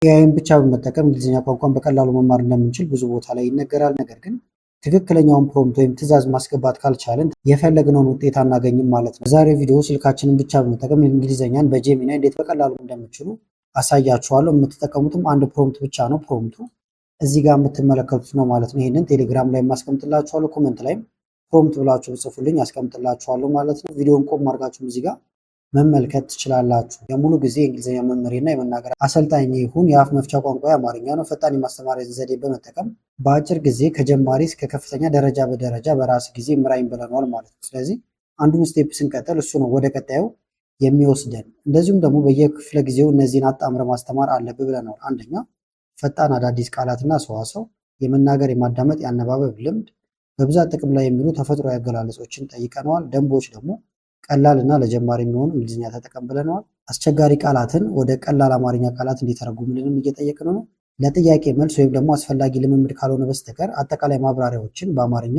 ኤአይን ብቻ በመጠቀም እንግሊዝኛ ቋንቋን በቀላሉ መማር እንደምንችል ብዙ ቦታ ላይ ይነገራል። ነገር ግን ትክክለኛውን ፕሮምፕት ወይም ትዕዛዝ ማስገባት ካልቻለን የፈለግነውን ውጤት አናገኝም ማለት ነው። በዛሬው ቪዲዮ ስልካችንን ብቻ በመጠቀም እንግሊዝኛን በጄሚናይ እንዴት በቀላሉ እንደምችሉ አሳያችኋለሁ። የምትጠቀሙትም አንድ ፕሮምፕት ብቻ ነው። ፕሮምፕቱ እዚህ ጋር የምትመለከቱት ነው ማለት ነው። ይህንን ቴሌግራም ላይ ማስቀምጥላችኋለሁ። ኮመንት ላይም ፕሮምፕት ብላችሁ ጽፉልኝ ያስቀምጥላችኋለሁ ማለት ነው። ቪዲዮን ቆም አድርጋችሁም እዚህ ጋር መመልከት ትችላላችሁ። የሙሉ ጊዜ የእንግሊዝኛ መምህርና የመናገር አሰልጣኝ ይሁን የአፍ መፍቻ ቋንቋ የአማርኛ ነው። ፈጣን የማስተማሪያ ዘዴ በመጠቀም በአጭር ጊዜ ከጀማሪ እስከ ከፍተኛ ደረጃ በደረጃ በራስ ጊዜ ምራኝ ብለናል ማለት ነው። ስለዚህ አንዱን ስቴፕ ስንቀጥል እሱ ነው ወደ ቀጣዩ የሚወስደን። እንደዚሁም ደግሞ በየክፍለ ጊዜው እነዚህን አጣምረ ማስተማር አለብህ ብለናል። አንደኛ ፈጣን አዳዲስ ቃላትና ሰዋሰው፣ የመናገር የማዳመጥ የአነባበብ ልምድ፣ በብዛት ጥቅም ላይ የሚውሉ ተፈጥሯዊ አገላለጾችን ጠይቀነዋል። ደንቦች ደግሞ ቀላል እና ለጀማሪ የሚሆኑ እንግሊዝኛ ተጠቀም ብለነዋል። አስቸጋሪ ቃላትን ወደ ቀላል አማርኛ ቃላት እንዲተረጉምልንም እየጠየቅን ነው። ለጥያቄ መልስ ወይም ደግሞ አስፈላጊ ልምምድ ካልሆነ በስተቀር አጠቃላይ ማብራሪያዎችን በአማርኛ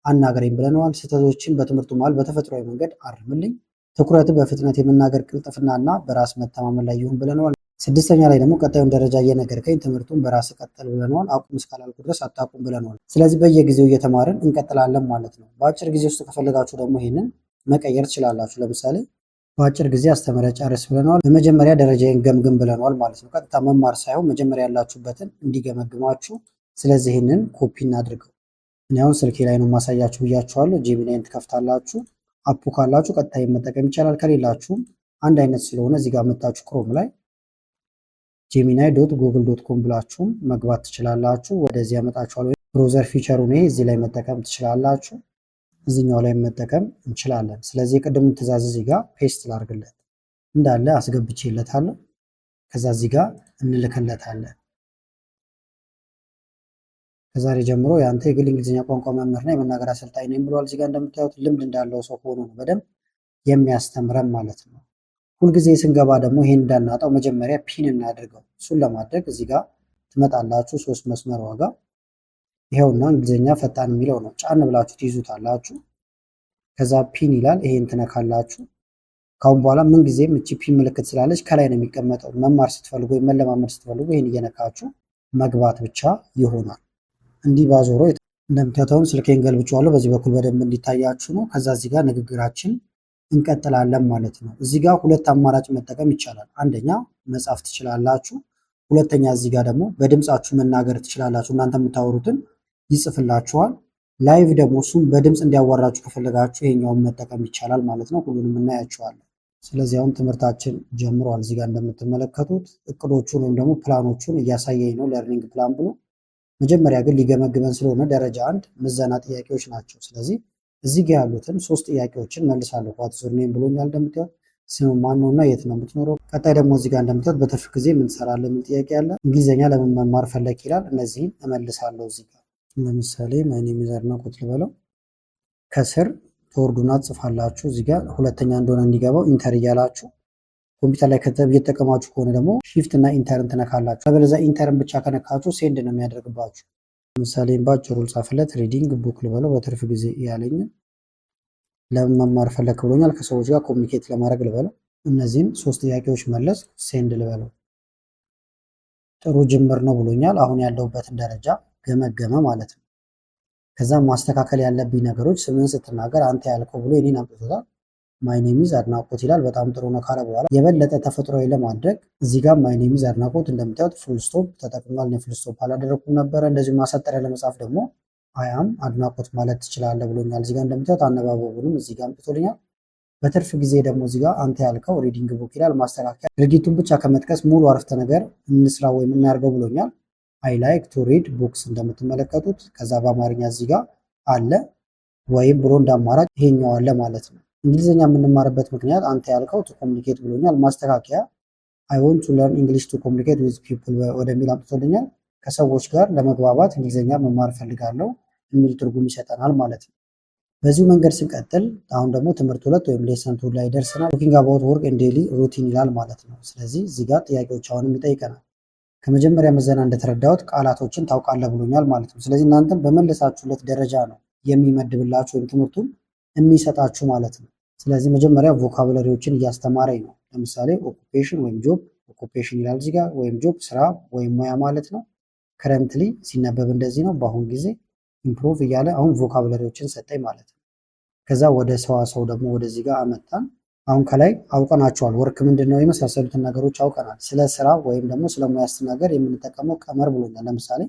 አናገረኝ ብለነዋል። ስህተቶችን በትምህርቱ መሃል በተፈጥሯዊ መንገድ አርምልኝ። ትኩረት በፍጥነት የመናገር ቅልጥፍና እና በራስ መተማመን ላይ ይሁን ብለነዋል። ስድስተኛ ላይ ደግሞ ቀጣዩን ደረጃ እየነገርከኝ ትምህርቱን በራስ ቀጠል ብለነዋል። አቁም እስካላልኩ ድረስ አታቁም ብለነዋል። ስለዚህ በየጊዜው እየተማርን እንቀጥላለን ማለት ነው። በአጭር ጊዜ ውስጥ ከፈለጋችሁ ደግሞ ይሄንን መቀየር ትችላላችሁ። ለምሳሌ በአጭር ጊዜ አስተምረ ጨርስ ብለነዋል። በመጀመሪያ ደረጃዬን ገምግም ብለነዋል ማለት ነው። ቀጥታ መማር ሳይሆን መጀመሪያ ያላችሁበትን እንዲገመግማችሁ። ስለዚህ ይህንን ኮፒ እናድርገው። እኔ አሁን ስልኬ ላይ ነው ማሳያችሁ ብያችኋለሁ። ጄሚናይን ትከፍታላችሁ። አፑ ካላችሁ ቀጥታ መጠቀም ይቻላል። ከሌላችሁም አንድ አይነት ስለሆነ እዚህ ጋር መጣችሁ ክሮም ላይ ጄሚናይ ዶት ጉግል ዶት ኮም ብላችሁም መግባት ትችላላችሁ። ወደዚህ ያመጣችኋል። ወይም ብሮዘር ፊቸሩን ይሄ እዚህ ላይ መጠቀም ትችላላችሁ። እዚህኛው ላይ መጠቀም እንችላለን። ስለዚህ የቅድሙን ትዕዛዝ እዚህ ጋር ፔስት ላድርግለት እንዳለ አስገብቼለታለሁ። ከዛ እዚህ ጋር እንልክለታለን። ከዛሬ ጀምሮ የአንተ የግል እንግሊዝኛ ቋንቋ መምህርና የመናገር አሰልጣኝ ነኝ ብሏል። እዚህ ጋር እንደምታዩት ልምድ እንዳለው ሰው ሆኖ ነው በደንብ የሚያስተምረን ማለት ነው። ሁልጊዜ ስንገባ ደግሞ ይሄን እንዳናጣው መጀመሪያ ፒን እናድርገው። እሱን ለማድረግ እዚህ ጋር ትመጣላችሁ። 3 መስመር ዋጋ ይሄውና እንግሊዝኛ ፈጣን የሚለው ነው። ጫን ብላችሁ ትይዙታላችሁ። ከዛ ፒን ይላል። ይሄን ትነካላችሁ። ካሁን በኋላ ምን ጊዜም እቺ ፒን ምልክት ስላለች ከላይ ነው የሚቀመጠው። መማር ስትፈልጉ ወይም መለማመድ ስትፈልጉ ይሄን እየነካችሁ መግባት ብቻ ይሆናል። እንዲህ ባዞሮ እንደምታዩት ስልኬን ገልብጬዋለሁ። በዚህ በኩል በደንብ እንዲታያችሁ ነው። ከዛ እዚህ ጋር ንግግራችን እንቀጥላለን ማለት ነው። እዚህ ጋር ሁለት አማራጭ መጠቀም ይቻላል። አንደኛ መጻፍ ትችላላችሁ። ሁለተኛ እዚህ ጋር ደግሞ በድምጻችሁ መናገር ትችላላችሁ። እናንተ የምታወሩትን ይጽፍላችኋል። ላይቭ ደግሞ እሱም በድምፅ እንዲያዋራችሁ ከፈለጋችሁ ይሄኛውን መጠቀም ይቻላል ማለት ነው። ሁሉንም እናያቸዋለን። ስለዚህ አሁን ትምህርታችን ጀምሯል። እዚህ ጋር እንደምትመለከቱት እቅዶቹን ወይም ደግሞ ፕላኖቹን እያሳየኝ ነው። ለርኒንግ ፕላን ብሎ መጀመሪያ ግን ሊገመግመን ስለሆነ ደረጃ 1 ምዘና ጥያቄዎች ናቸው። ስለዚህ እዚህ ጋር ያሉትን 3 ጥያቄዎችን መልሳለሁ። ዋትስ ዩር ኔም ብሎኛል። እንደምታዩት ስም ማን ነውና የት ነው የምትኖረው? ቀጣይ ደግሞ እዚህ ጋር እንደምታዩት በትርፍ ጊዜ ምን ትሰራለህ የሚል ጥያቄ አለ። እንግሊዝኛ ለምን መማር ፈለግ ይላል። እነዚህን እመልሳለሁ። እዚህ ጋር ለምሳሌ ማይ ኔም ኢዝ አድናቆት ልበለው። ከስር ተወርዱና ጽፋላችሁ። እዚህ ጋር ሁለተኛ እንደሆነ እንዲገባው ኢንተር እያላችሁ ኮምፒውተር ላይ እየተጠቀማችሁ ከሆነ ደግሞ ሺፍት እና ኢንተርን ትነካላችሁ። አለበለዚያ ኢንተርን ብቻ ከነካችሁ ሴንድ ነው የሚያደርግባችሁ። ለምሳሌ ባጭሩ ልጻፍለት ሪዲንግ ቡክ ልበለው። በትርፍ ጊዜ ያለኝ ለምን መማር ፈለክ ብሎኛል። ከሰዎች ጋር ኮሚኒኬት ለማድረግ ልበለው። እነዚህን 3 ጥያቄዎች መለስ ሴንድ ልበለው። ጥሩ ጅምር ነው ብሎኛል። አሁን ያለሁበትን ደረጃ ገመገመ ማለት ነው። ከዛ ማስተካከል ያለብኝ ነገሮች ስምን ስትናገር አንተ ያልከው ብሎ የኔን አምጥቶታል። ማይ ኔም ኢዝ አድናቆት ይላል። በጣም ጥሩ ነው ካለ በኋላ የበለጠ ተፈጥሯዊ ለማድረግ እዚህ ጋር ማይ ኔም ኢዝ አድናቆት እንደምታዩት ፉል ስቶፕ ተጠቅሟል። እኔ ፉል ስቶፕ አላደረኩም ነበረ። እንደዚሁ ማሳጠሪያ ለመጻፍ ደግሞ አያም አድናቆት ማለት ትችላለህ ብሎኛል። እዚህ ጋር እንደምታዩት አነባበቡንም እዚህ ጋር አምጥቶልኛል። በትርፍ ጊዜ ደግሞ እዚህ ጋር አንተ ያልከው ሪዲንግ ቡክ ይላል። ማስተካከያ ድርጊቱን ብቻ ከመጥቀስ ሙሉ አረፍተ ነገር እንስራ ወይም እናያርገው ብሎኛል። አይ ላይክ ቱ ሪድ ቡክስ እንደምትመለከቱት። ከዛ በአማርኛ እዚህ ጋር አለ ወይም ብሎ እንዳማራጭ ይሄኛው አለ ማለት ነው። እንግሊዝኛ የምንማርበት ምክንያት አንተ ያልከው ቱ ኮሚኒኬት ብሎኛል። ማስተካከያ አይ ዋንት ቱ ለርን እንግሊሽ ቱ ኮሚኒኬት ዊዝ ፒፕል ወደሚል አምጥቶልኛል። ከሰዎች ጋር ለመግባባት እንግሊዝኛ መማር ፈልጋለሁ የሚል ትርጉም ይሰጠናል ማለት ነው። በዚሁ መንገድ ስንቀጥል አሁን ደግሞ ትምህርት 2 ወይም ሌሰን 2 ላይ ደርሰናል። ቶኪንግ አባውት ወርክ ኤንድ ዴይሊ ሩቲን ይላል ማለት ነው። ስለዚህ እዚህ ጋር ጥያቄዎች አሁንም ይጠይቀናል። ከመጀመሪያ ምዘና እንደተረዳሁት ቃላቶችን ታውቃለህ ብሎኛል ማለት ነው። ስለዚህ እናንተም በመለሳችሁለት ደረጃ ነው የሚመድብላችሁ ወይም ትምህርቱን የሚሰጣችሁ ማለት ነው። ስለዚህ መጀመሪያ ቮካቡላሪዎችን እያስተማረኝ ነው። ለምሳሌ ኦኩፔሽን ወይም ጆብ ኦኩፔሽን ይላል እዚህ ጋር ወይም ጆብ ስራ ወይም ሙያ ማለት ነው። ከረንትሊ ሲነበብ እንደዚህ ነው፣ በአሁን ጊዜ። ኢምፕሩቭ እያለ አሁን ቮካብለሪዎችን ሰጠኝ ማለት ነው። ከዛ ወደ ሰዋሰው ደግሞ ወደዚህ ጋር አመጣን። አሁን ከላይ አውቀናቸዋል። ወርክ ምንድን ነው የመሳሰሉትን ነገሮች አውቀናል። ስለ ስራ ወይም ደግሞ ስለ ሙያ ስትናገር የምንጠቀመው ቀመር ብሎኛል። ለምሳሌ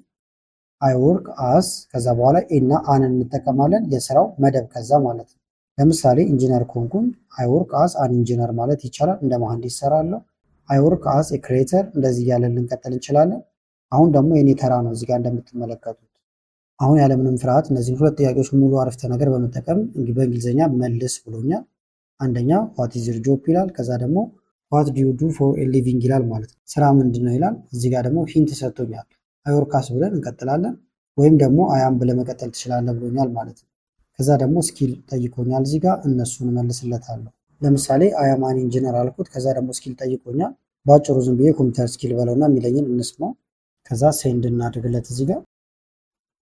አይ ወርክ አስ ከዛ በኋላ እና አንን እንጠቀማለን። የስራው መደብ ከዛ ማለት ነው። ለምሳሌ ኢንጂነር ኮንኩኝ አይ ወርክ አስ አን ኢንጂነር ማለት ይቻላል። እንደ መሐንዲስ እሰራለሁ። አይ ወርክ አስ ኤ ክሬተር እንደዚህ እያለን ልንቀጥል እንችላለን። አሁን ደግሞ የኔ ተራ ነው እዚህ ጋር እንደምትመለከቱት። አሁን ያለምንም ፍርሃት እነዚህን ሁለት ጥያቄዎች ሙሉ አረፍተ ነገር በመጠቀም በእንግሊዝኛ መልስ ብሎኛል። አንደኛ ዋት ኢዝ ዩር ጆብ ይላል። ከዛ ደግሞ ዋት ዱ ዩ ዱ ፎር ኤ ሊቪንግ ይላል ማለት ነው። ስራ ምንድን ነው ይላል። እዚህ ጋር ደግሞ ሂንት ሰጥቶኛል። አይ ወርክ አስ ብለን እንቀጥላለን፣ ወይም ደግሞ አያም ብለህ መቀጠል ትችላለህ ብሎኛል ማለት ነው። ከዛ ደግሞ ስኪል ጠይቆኛል እዚህ ጋር እነሱን እመልስለታለሁ። ለምሳሌ አያም አን ኢንጂነር አልኩት። ከዛ ደግሞ ስኪል ጠይቆኛል። በአጭሩ ዝም ብዬ ኮምፒውተር ስኪል በለውና የሚለኝን እንስማው። ከዛ ሴንድ እናድርግለት እዚህ ጋር።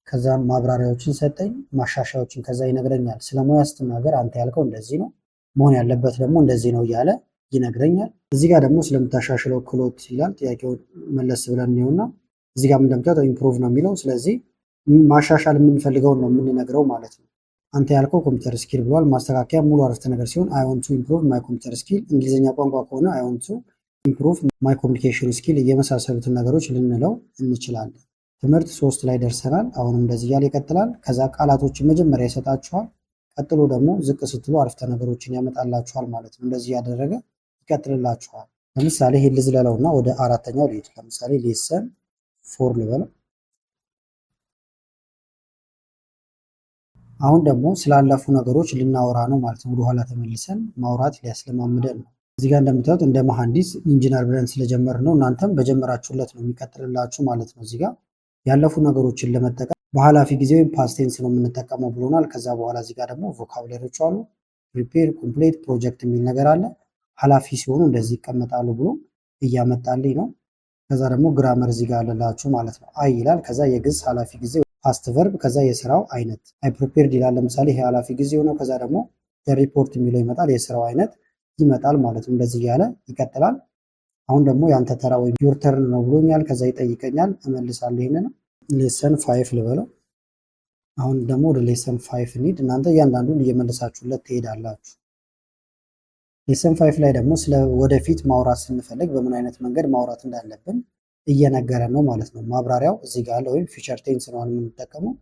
ከዛ ማብራሪያዎችን ሰጠኝ፣ ማሻሻያዎችን ከዛ ይነግረኛል። ስለ ሙያ ስትናገር አንተ ያልከው እንደዚህ ነው፣ መሆን ያለበት ደግሞ እንደዚህ ነው እያለ ይነግረኛል። እዚህ ጋር ደግሞ ስለምታሻሽለው ክህሎት ይላል። ጥያቄውን መለስ ብለን እንየውና እዚህ ጋር እንደምታዩት ኢምፕሩቭ ነው የሚለው። ስለዚህ ማሻሻል የምንፈልገውን ነው የምንነግረው ማለት ነው። አንተ ያልከው ኮምፒውተር ስኪል ብሏል። ማስተካከያ ሙሉ አረፍተ ነገር ሲሆን አይ ዋንት ቱ ኢምፕሩቭ ማይ ኮምፒውተር ስኪል። እንግሊዝኛ ቋንቋ ከሆነ አይ ዋንት ቱ ኢምፕሩቭ ማይ ኮሚኒኬሽን ስኪል የመሳሰሉትን ነገሮች ልንለው እንችላለን። ትምህርት 3 ላይ ደርሰናል። አሁንም እንደዚህ እያለ ይቀጥላል። ከዛ ቃላቶችን መጀመሪያ ይሰጣችኋል። ቀጥሎ ደግሞ ዝቅ ስትሉ አረፍተ ነገሮችን ያመጣላችኋል ማለት ነው። እንደዚህ ያደረገ ይቀጥልላችኋል። ለምሳሌ ይሄ ልዝለለውና ወደ አራተኛው ልሄድ። ለምሳሌ ሌሰን 4 ልበለው። አሁን ደግሞ ስላለፉ ነገሮች ልናወራ ነው ማለት ነው። ወደኋላ ተመልሰን ማውራት ሊያስለማምደን ነው። እዚህ ጋር እንደምታዩት እንደ መሐንዲስ ኢንጂነር ብለን ስለጀመር ነው እናንተም በጀመራችሁለት ነው የሚቀጥልላችሁ ማለት ነው። እዚህ ጋር ያለፉ ነገሮችን ለመጠቀም በኃላፊ ጊዜ ወይም ፓስቴንስ ነው የምንጠቀመው ብሎናል። ከዛ በኋላ እዚህ ጋር ደግሞ ቮካብለሪዎች አሉ። ፕሪፔር፣ ኮምፕሌት፣ ፕሮጀክት የሚል ነገር አለ። ኃላፊ ሲሆኑ እንደዚህ ይቀመጣሉ ብሎ እያመጣልኝ ነው። ከዛ ደግሞ ግራመር እዚህ ጋር አለላችሁ ማለት ነው። አይ ይላል። ከዛ የግስ ኃላፊ ጊዜ ፓስት ቨርብ፣ ከዛ የስራው አይነት አይ ፕሪፔርድ ይላል። ለምሳሌ ይሄ ኃላፊ ጊዜ ሆነው ከዛ ደግሞ የሪፖርት የሚለው ይመጣል፣ የስራው አይነት ይመጣል ማለት ነው። እንደዚህ እያለ ይቀጥላል። አሁን ደግሞ ያንተ ተራ ወይም ዩር ተርን ነው ብሎኛል። ከዛ ይጠይቀኛል፣ እመልሳለሁ። ይሄንን ሌሰን 5 ልበለው። አሁን ደግሞ ወደ ሌሰን 5 እንሂድ። እናንተ እያንዳንዱን እየመለሳችሁለት ትሄዳላችሁ። ሌሰን 5 ላይ ደግሞ ስለ ወደፊት ማውራት ስንፈልግ በምን አይነት መንገድ ማውራት እንዳለብን እየነገረን ነው ማለት ነው። ማብራሪያው እዚህ ጋር አለ፣ ወይም ፊውቸር ቴንስ ነው የምንጠቀመው።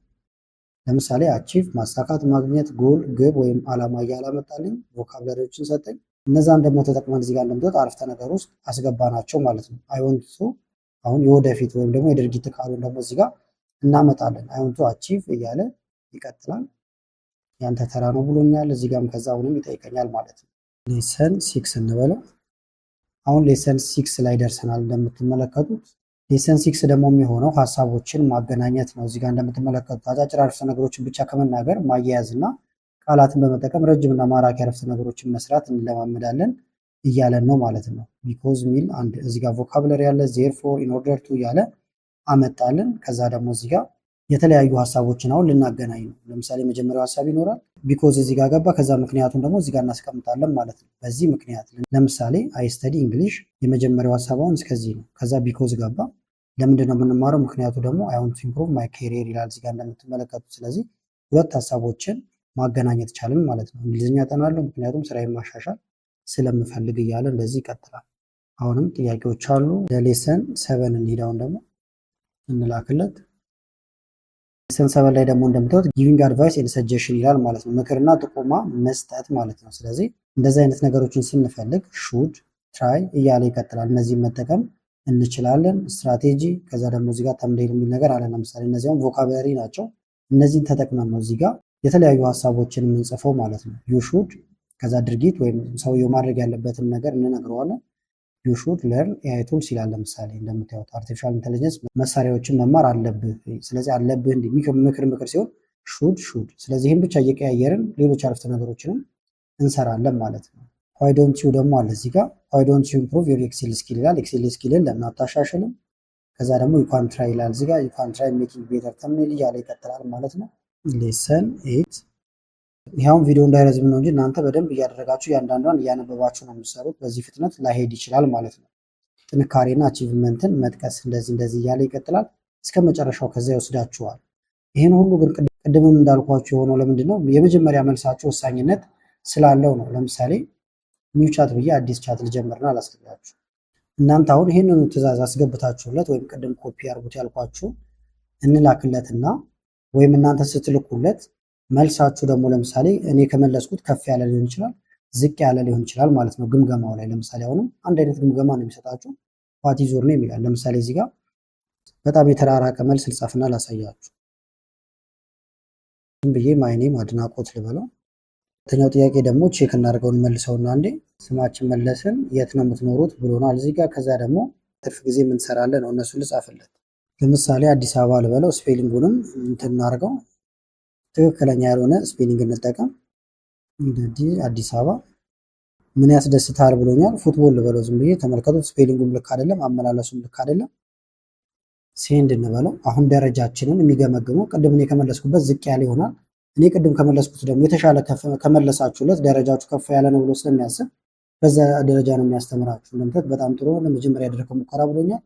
ለምሳሌ አቺቭ ማሳካት፣ ማግኘት፣ ጎል ግብ ወይም አላማ እያለ አመጣልኝ። ቮካብለሪዎችን ሰጠኝ። እነዛን ደግሞ ተጠቅመን እዚህ ጋር እንደምትወጥ አረፍተ ነገር ውስጥ አስገባናቸው ማለት ነው። አይ ዋንት ቱ አሁን የወደፊት ወይም ደግሞ የድርጊት ቃሉን ደግሞ እዚህ ጋር እናመጣለን። አይ ዋንት ቱ አቺቭ እያለ ይቀጥላል። ያንተ ተራ ነው ብሎኛል። እዚህ ጋርም ከዛ አሁንም ይጠይቀኛል ማለት ነው። ሌሰን 6 እንበለው። አሁን ሌሰን 6 ላይ ደርሰናል እንደምትመለከቱት። ሌሰን 6 ደግሞ የሚሆነው ሀሳቦችን ማገናኘት ነው። እዚህ ጋር እንደምትመለከቱት አጫጭር አረፍተ ነገሮችን ብቻ ከመናገር ማያያዝ እና ቃላትን በመጠቀም ረጅም እና ማራኪ አረፍተ ነገሮችን መስራት እንለማመዳለን እያለን ነው ማለት ነው። ቢኮዝ ሚል አንድ እዚህ ጋር ቮካብለሪ ያለ፣ ዜርፎር፣ ኢን ኦርደር ቱ እያለ አመጣልን። ከዛ ደግሞ እዚህ ጋር የተለያዩ ሀሳቦችን አሁን ልናገናኝ ነው። ለምሳሌ መጀመሪያው ሀሳብ ይኖራል፣ ቢኮዝ እዚህ ጋር ገባ። ከዛ ምክንያቱን ደግሞ እዚህ ጋር እናስቀምጣለን ማለት ነው። በዚህ ምክንያት ለምሳሌ አይ ስተዲ እንግሊሽ የመጀመሪያው ሀሳብ አሁን እስከዚህ ነው። ከዛ ቢኮዝ ገባ። ለምንድን ነው የምንማረው? ምክንያቱ ደግሞ አይ ዋንት ቱ ኢምፕሩቭ ማይ ካሪየር ይላል እዚህ ጋር እንደምትመለከቱት። ስለዚህ ሁለት ሀሳቦችን ማገናኘት ቻልን ማለት ነው። እንግሊዝኛ ጠናለሁ ምክንያቱም ስራዬን ማሻሻል ስለምፈልግ እያለ እንደዚህ ይቀጥላል። አሁንም ጥያቄዎች አሉ። ለሌሰን 7 እንሂዳውን ደግሞ እንላክለት። ሌሰን 7 ላይ ደግሞ እንደምታዩት ጊቪንግ አድቫይስ ኤንድ ሰጀሽን ይላል ማለት ነው። ምክርና ጥቆማ መስጠት ማለት ነው። ስለዚህ እንደዚህ አይነት ነገሮችን ስንፈልግ ሹድ፣ ትራይ እያለ ይቀጥላል። እነዚህን መጠቀም እንችላለን። ስትራቴጂ፣ ከዛ ደግሞ እዚህ ጋር ተምዴል የሚል ነገር አለ። ለምሳሌ እነዚያውም ቮካብላሪ ናቸው። እነዚህን ተጠቅመን ነው እዚህ ጋር የተለያዩ ሀሳቦችን የምንጽፈው ማለት ነው። ዩ ሹድ፣ ከዛ ድርጊት ወይም ሰውየው ማድረግ ያለበትን ነገር እንነግረዋለን። ዩ ሹድ ለርን ኤአይ ቱልስ ይላል። ለምሳሌ እንደምታዩት አርቲፊሻል ኢንቴሊጀንስ መሳሪያዎችን መማር አለብህ። ስለዚህ አለብህ እንዲህ ምክር ሲሆን ሹድ። ስለዚህ ይህም ብቻ እየቀያየርን ሌሎች አረፍተ ነገሮችንም እንሰራለን ማለት ነው። ዋይ ዶንት ዩ ደግሞ አለ እዚህ ጋር። ዋይ ዶንት ዩ ኢምፕሩቭ ዮር ኤክሴል ስኪል ይላል። ኤክሴል ስኪልን ለምን አታሻሽልም? ከዛ ደግሞ ዩ ካን ትራይ ይላል እዚህ ጋር። ዩ ካን ትራይ ሜኪንግ ቤተር ተምኔል እያለ ይቀጥላል ማለት ነው። ሌሰን 8 ይኸውን ቪዲዮ እንዳይረዝም ነው እንጂ እናንተ በደንብ እያደረጋችሁ እያንዳንዷን እያነበባችሁ ነው የምትሰሩት። በዚህ ፍጥነት ላይሄድ ይችላል ማለት ነው። ጥንካሬና አቺቭመንትን መጥቀስ እንደዚህ እያለ ይቀጥላል እስከ መጨረሻው። ከዛ ይወስዳችኋል። ይህን ሁሉ ግን ቅድምም እንዳልኳችሁ የሆነው ለምንድን ነው? የመጀመሪያ መልሳችሁ ወሳኝነት ስላለው ነው። ለምሳሌ ኒው ቻት ብዬ አዲስ ቻት ልጀምርና አላስገባችሁ። እናንተ አሁን ይህንኑ ትዕዛዝ አስገብታችሁለት ወይም ቅድም ኮፒ አድርጉት ያልኳችሁ እንላክለትና ወይም እናንተ ስትልኩለት መልሳችሁ ደግሞ ለምሳሌ እኔ ከመለስኩት ከፍ ያለ ሊሆን ይችላል፣ ዝቅ ያለ ሊሆን ይችላል ማለት ነው። ግምገማው ላይ ለምሳሌ አሁንም አንድ አይነት ግምገማ ነው የሚሰጣችሁ። ዋት ኢዝ ዮር ኔም ይላል። ለምሳሌ እዚህ ጋር በጣም የተራራቀ መልስ ልጻፍና ላሳያችሁ። ብዬ ማይ ኔም አድናቆት ልበለው። ሁለተኛው ጥያቄ ደግሞ ቼክ እናድርገውን መልሰውና አንዴ ስማችን መለስን የት ነው የምትኖሩት ብሎናል እዚህ ጋር። ከዛ ደግሞ ትርፍ ጊዜ ምን ትሰራለህ ነው እነሱ ልጻፍለት። ለምሳሌ አዲስ አበባ ልበለው። ስፔሊንጉንም እንትን እናድርገው፣ ትክክለኛ ያልሆነ ስፔሊንግ እንጠቀም። እንግዲህ አዲስ አበባ ምን ያስደስታል ብሎኛል። ፉትቦል ልበለው ዝም ብዬ። ተመልከቱት፣ ስፔሊንጉም ልክ አይደለም፣ አመላለሱም ልክ አይደለም። ሴንድ እንበለው። አሁን ደረጃችንን የሚገመግመው ቅድም እኔ ከመለስኩበት ዝቅ ያለ ይሆናል። እኔ ቅድም ከመለስኩት ደግሞ የተሻለ ከመለሳችሁለት ደረጃችሁ ከፍ ያለ ነው ብሎ ስለሚያስብ በዛ ደረጃ ነው የሚያስተምራችሁ። እንደምታዩት በጣም ጥሩ ነው። መጀመሪያ ያደረገው ሙከራ ብሎኛል።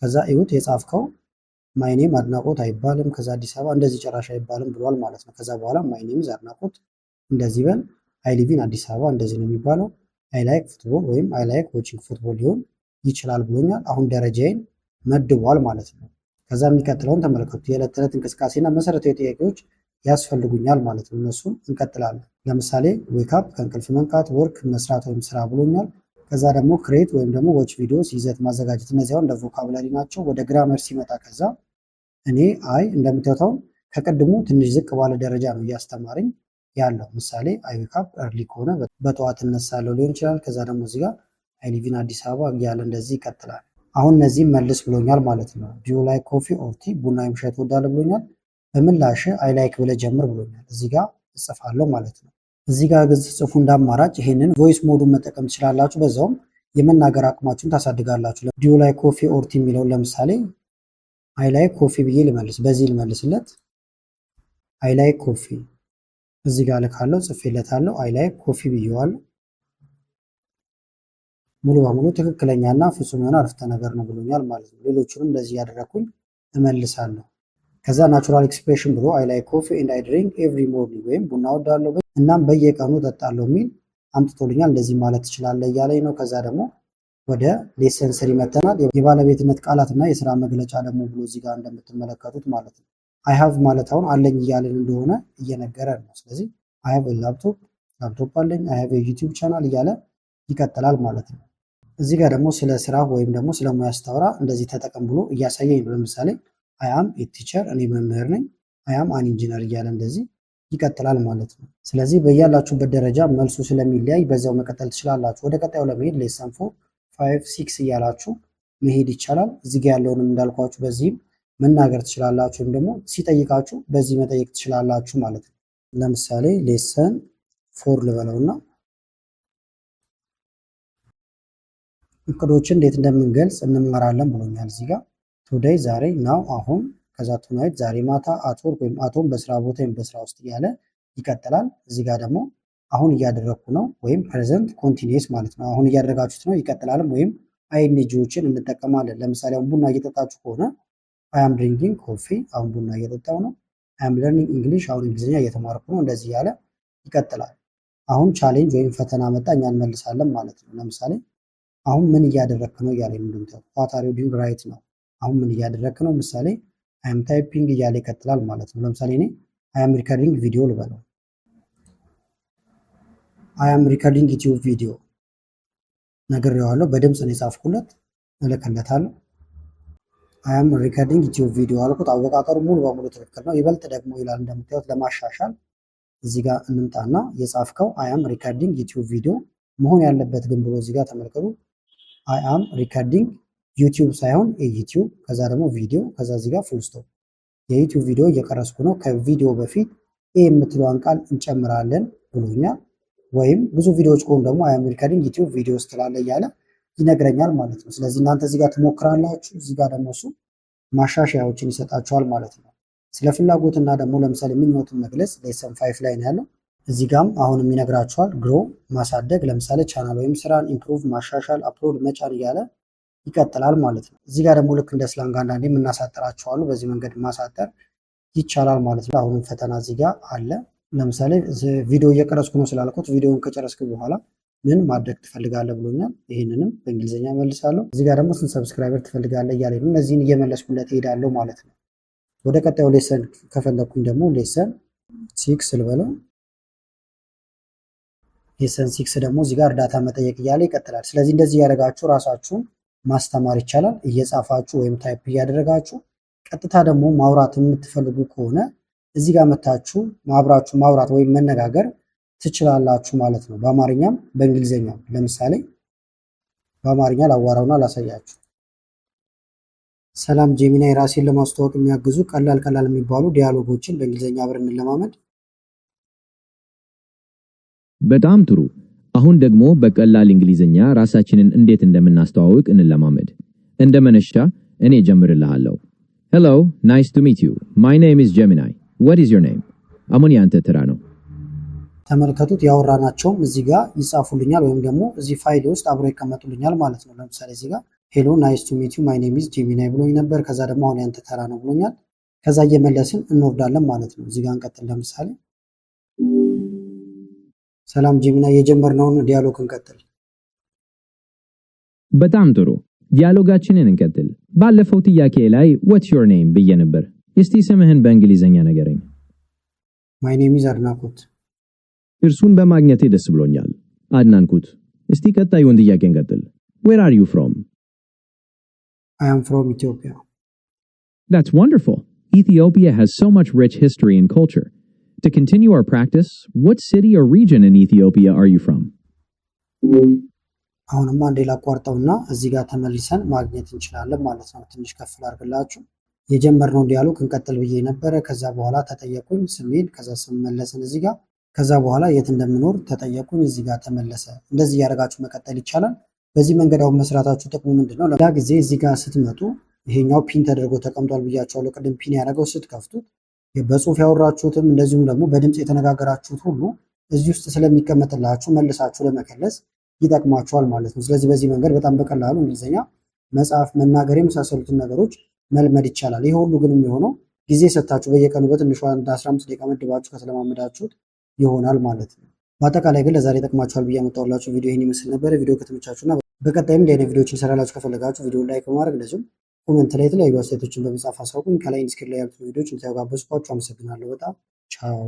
ከዛ እዩት፣ የጻፍከው ማይኔም አድናቆት አይባልም። ከዛ አዲስ አበባ እንደዚህ ጨራሽ አይባልም ብሏል ማለት ነው። ከዛ በኋላ ማይኔም አድናቆት እንደዚህ በል። አይ ሊቭ ኢን አዲስ አበባ እንደዚህ ነው የሚባለው። አይ ላይክ ፉትቦል ወይም አይ ላይክ ዎቺንግ ፉትቦል ሊሆን ይችላል ብሎኛል። አሁን ደረጃዬን መድቧል ማለት ነው። ከዛ የሚቀጥለውን ተመልከቱ። የዕለት ተዕለት እንቅስቃሴና መሰረታዊ ጥያቄዎች ያስፈልጉኛል ማለት ነው። እነሱን እንቀጥላለን። ለምሳሌ ዌክአፕ ከእንቅልፍ መንቃት፣ ወርክ መስራት ወይም ስራ ብሎኛል። ከዛ ደግሞ ክሬት ወይም ደግሞ ዎች ቪዲዮስ ይዘት ማዘጋጀት። እነዚህ አሁን እንደ ቮካብላሪ ናቸው። ወደ ግራመር ሲመጣ ከዛ እኔ አይ እንደምታዩት ከቅድሙ ትንሽ ዝቅ ባለ ደረጃ ነው እያስተማረኝ ያለው። ምሳሌ አይ ዌክአፕ እርሊ ከሆነ በጠዋት እነሳለሁ ሊሆን ይችላል። ከዛ ደግሞ እዚህ ጋር አይ ሊቭ ኢን አዲስ አበባ እያለ እንደዚህ ይቀጥላል። አሁን እነዚህም መልስ ብሎኛል ማለት ነው። ዲዩ ላይክ ኮፊ ኦር ቲ ቡና ወይም ሻይ ትወዳለህ ብሎኛል። በምላሽ አይ ላይክ ብለህ ጀምር ብሎኛል። እዚህ ጋር እጽፋለሁ ማለት ነው። እዚህ ጋር ግን ጽፉ እንዳማራጭ ይሄንን ቮይስ ሞዱን መጠቀም ትችላላችሁ። በዛውም የመናገር አቅማችሁን ታሳድጋላችሁ። ዲዩ ላይክ ኮፊ ኦር ቲ የሚለውን ለምሳሌ አይ ላይክ ኮፊ ብዬ ልመልስ። በዚህ ልመልስለት አይ ላይክ ኮፊ እዚህ ጋር ልካለው፣ ጽፌለታለሁ። አይ ላይክ ኮፊ ብዬዋለሁ። ሙሉ በሙሉ ትክክለኛና ፍጹም የሆነ አረፍተ ነገር ነው ብሎኛል ማለት ነው። ሌሎቹንም እንደዚህ ያደረኩኝ እመልሳለሁ። ከዛ ናቹራል ኤክስፕሬሽን ብሎ አይ ላይክ ኮፊ ኤንድ አይ ድሪንክ ኤቭሪ ሞርኒንግ ወይም ቡና ወዳለሁ እናም በየቀኑ እጠጣለሁ የሚል አምጥቶልኛል። እንደዚህ ማለት ትችላለህ እያለኝ ነው። ከዛ ደግሞ ወደ ሌሰን ስሪ መተናል። የባለቤትነት ቃላትና የስራ መግለጫ ደግሞ ብሎ እዚህ ጋር እንደምትመለከቱት ማለት ነው። አይ ሃቭ ማለት አሁን አለኝ እያለን እንደሆነ እየነገረን ነው። ስለዚህ አይ ሃቭ ላፕቶፕ አለኝ፣ አይ ሃቭ ዩቲዩብ ቻናል እያለ ይቀጥላል ማለት ነው። እዚህ ጋር ደግሞ ስለ ስራ ወይም ደግሞ ስለ ሙያ ስታወራ እንደዚህ ተጠቀም ብሎ እያሳየኝ ነው። ለምሳሌ አይ አም ኤ ቲቸር እኔ መምህር ነኝ፣ አይ አም አን ኢንጂነር እያለ እንደዚህ ይቀጥላል ማለት ነው። ስለዚህ በያላችሁበት ደረጃ መልሱ ስለሚለያይ በዛው መቀጠል ትችላላችሁ። ወደ ቀጣዩ ለመሄድ ሌሰን 4 5 6 እያላችሁ መሄድ ይቻላል። እዚህ ጋር ያለውንም እንዳልኳችሁ በዚህም መናገር ትችላላችሁ፣ ወይም ደግሞ ሲጠይቃችሁ በዚህ መጠየቅ ትችላላችሁ ማለት ነው። ለምሳሌ ሌሰን 4 ልበለውና እቅዶችን እንዴት እንደምንገልጽ እንማራለን ብሎኛል። እዚህ ጋር ቱዴይ ዛሬ፣ ናው አሁን፣ ከዛ ቱናይት ዛሬ ማታ፣ አትወርክ ወይም አቶም በስራ ቦታ ወይም በስራ ውስጥ እያለ ይቀጥላል። እዚህ ጋር ደግሞ አሁን እያደረግኩ ነው ወይም ፕሬዘንት ኮንቲኒየስ ማለት ነው። አሁን እያደረጋችሁት ነው ይቀጥላልም ወይም አይኤንጂዎችን እንጠቀማለን። ለምሳሌ አሁን ቡና እየጠጣችሁ ከሆነ አይ አም ድሪንኪንግ ኮፊ፣ አሁን ቡና እየጠጣው ነው። አይ አም ለርኒንግ እንግሊሽ፣ አሁን እንግሊዝኛ እየተማርኩ ነው። እንደዚህ እያለ ይቀጥላል። አሁን ቻሌንጅ ወይም ፈተና መጣ፣ እኛ እንመልሳለን ማለት ነው። ለምሳሌ አሁን ምን እያደረግክ ነው እያለ እንደምታው ዋት አር ዩ ዱይንግ ራይት ነው። አሁን ምን እያደረግክ ነው? ምሳሌ አይ አም ታይፒንግ እያለ ይቀጥላል ማለት ነው። ለምሳሌ እኔ አይ አም ሪከርዲንግ ቪዲዮ ልበለው። አይ አም ሪከርዲንግ ዩቲዩብ ቪዲዮ ነግሬዋለሁ። በድምፅ ነው የጻፍኩለት፣ እልክለታለሁ። አይ አም ሪከርዲንግ ዩቲዩብ ቪዲዮ አልኩት። አወቃቀሩ ሙሉ በሙሉ ትክክል ነው። ይበልጥ ደግሞ ይላል እንደምታዩት። ለማሻሻል እዚህ ጋር እንምጣና የጻፍከው አይ አም ሪከርዲንግ ዩቲዩብ ቪዲዮ መሆን ያለበት ግን ብሎ እዚህ ጋር ተመልከቱ። አይ አም ሪከርዲንግ ዩቲዩብ ሳይሆን ዩቲዩብ፣ ከዛ ደግሞ ቪዲዮ፣ ከዛ እዚህ ጋር ፉል ስቶፕ። የዩቲዩብ ቪዲዮ እየቀረስኩ ነው። ከቪዲዮ በፊት የምትለዋን ቃል እንጨምራለን ብሎኛል። ወይም ብዙ ቪዲዮዎች ከሆኑ ደግሞ አይ አም ሪከርዲንግ ዩቲዩብ ቪዲዮ ስትላለ እያለ ይነግረኛል ማለት ነው። ስለዚህ እናንተ እዚህ ጋር ትሞክራላችሁ፣ እዚህ ጋር ደግሞ እሱ ማሻሻያዎችን ይሰጣችኋል ማለት ነው። ስለ ፍላጎትና ደግሞ ለምሳሌ ምኞትን መግለጽ ሌሰን 5 ላይ ነው ያለው። እዚህ ጋም አሁንም ይነግራችኋል። ግሮ ማሳደግ፣ ለምሳሌ ቻናል ወይም ስራን ኢምፕሩቭ ማሻሻል፣ አፕሎድ መጫን እያለ ይቀጥላል ማለት ነው። እዚህ ጋር ደግሞ ልክ እንደ ስላንግ አንዳንዴ የምናሳጥራቸው አሉ። በዚህ መንገድ ማሳጠር ይቻላል ማለት ነው። አሁንም ፈተና እዚህ ጋር አለ። ለምሳሌ ቪዲዮ እየቀረጽኩ ነው ስላልኩት ቪዲዮውን ከጨረስኩ በኋላ ምን ማድረግ ትፈልጋለህ ብሎኛል። ይህንንም በእንግሊዝኛ መልሳለሁ። እዚህ ጋር ደግሞ ስንት ሰብስክራይበር ትፈልጋለህ እያለ ነው። እነዚህን እየመለስኩለት እሄዳለሁ ማለት ነው። ወደ ቀጣዩ ሌሰን ከፈለኩኝ ደግሞ ሌሰን 6 ልበለው። ሌሰን 6 ደግሞ እዚህ ጋር እርዳታ መጠየቅ እያለ ይቀጥላል። ስለዚህ እንደዚህ እያደረጋችሁ ራሳችሁን ማስተማር ይቻላል። እየጻፋችሁ ወይም ታይፕ እያደረጋችሁ ቀጥታ ደግሞ ማውራት የምትፈልጉ ከሆነ እዚህ ጋር መታችሁ አብራችሁ ማውራት ወይም መነጋገር ትችላላችሁ ማለት ነው። በአማርኛም በእንግሊዝኛም። ለምሳሌ በአማርኛ ላዋራውና ላሳያችሁ። ሰላም ጄሚናይ፣ ራሴን ለማስተዋወቅ የሚያግዙ ቀላል የሚባሉ ዲያሎጎችን በእንግሊዝኛ አብረን እንለማመድ። በጣም ጥሩ። አሁን ደግሞ በቀላል እንግሊዝኛ ራሳችንን እንዴት እንደምናስተዋውቅ እንለማመድ። እንደ መነሻ እኔ ጀምርልሃለሁ። Hello, nice to meet you. My name is Gemini. What is your name? አሁን ያንተ ተራ ነው። ተመልከቱት፣ ያወራናቸውም እዚህ ጋር ይጻፉልኛል ወይም ደግሞ እዚህ ፋይል ውስጥ አብሮ ይቀመጡልኛል ማለት ነው። ለምሳሌ እዚህ ጋር ሄሎ ናይስ ቱ ሚት ዩ ማይ ኔም ኢዝ ጄሚናይ ብሎኝ ነበር። ከዛ ደግሞ አሁን ያንተ ተራ ነው ብሎኛል። ከዛ እየመለስን እንወርዳለን ማለት ነው። እዚህ ጋር እንቀጥል። ለምሳሌ ሰላም ጄሚናይ፣ የጀመርነውን ዲያሎግ እንቀጥል። በጣም ጥሩ፣ ዲያሎጋችንን እንቀጥል። ባለፈው ጥያቄ ላይ what's your name ብዬ ነበር። እስቲ ስምህን በእንግሊዝኛ ንገረኝ። ማይ ኔም ኢዝ አድናቆት። እርሱን በማግኘቴ ደስ ብሎኛል አድናንኩት። እስቲ ቀጣዩን ጥያቄ እንቀጥል። Where are you from? I am from Ethiopia. That's wonderful. Ethiopia has so much rich history and culture. To continue our practice, what city or region in Ethiopia are you from? አሁንም አንዴ ላቋርጠውና እዚህ ጋር ተመልሰን ማግኘት እንችላለን ማለት ነው። ትንሽ ከፍ ላድርግላችሁ። የጀመርነውን ዲያሎግ እንቀጥል ብዬ ነበረ። ከዛ በኋላ ተጠየቁኝ ስሜን፣ ከዛ ስም መለስን እዚህ ጋር። ከዛ በኋላ የት እንደምኖር ተጠየቁኝ፣ እዚህ ጋር ተመለሰ። እንደዚህ እያደረጋችሁ መቀጠል ይቻላል። በዚህ መንገድ አሁን መስራታችሁ ጥቅሙ ምንድነው? ሌላ ጊዜ እዚህ ጋር ስትመጡ ይሄኛው ፒን ተደርጎ ተቀምጧል ብያቸዋለሁ። ቅድም ፒን ያደረገው ስትከፍቱት በጽሁፍ ያወራችሁትም እንደዚሁም ደግሞ በድምፅ የተነጋገራችሁት ሁሉ እዚህ ውስጥ ስለሚቀመጥላችሁ መልሳችሁ ለመከለስ ይጠቅማችኋል ማለት ነው። ስለዚህ በዚህ መንገድ በጣም በቀላሉ እንግሊዝኛ መጻፍ፣ መናገር የመሳሰሉትን ነገሮች መልመድ ይቻላል። ይሄ ሁሉ ግን የሚሆነው ጊዜ ሰጥታችሁ በየቀኑ በትንሿ 15 ደቂቃ መድባችሁ ከተለማመዳችሁት ይሆናል ማለት ነው። በአጠቃላይ ግን ለዛሬ ጠቅማችኋል ብዬ ያመጣሁላችሁ ቪዲዮ ይህን ይመስል ነበር። ቪዲዮ ከተመቻችሁና በቀጣይም እንዲህ አይነት ቪዲዮዎችን ሰራላችሁ ከፈለጋችሁ ቪዲዮ ላይክ በማድረግ እንደዚሁም ኮሜንት ላይ የተለያዩ አስተያየቶችን በመጻፍ አሳውቁኝ። ከላይ ስክሪን ላይ ያሉት ቪዲዮዎች እንድታዩ ጋበዝኳችሁ። አመሰግናለሁ በጣም ቻው።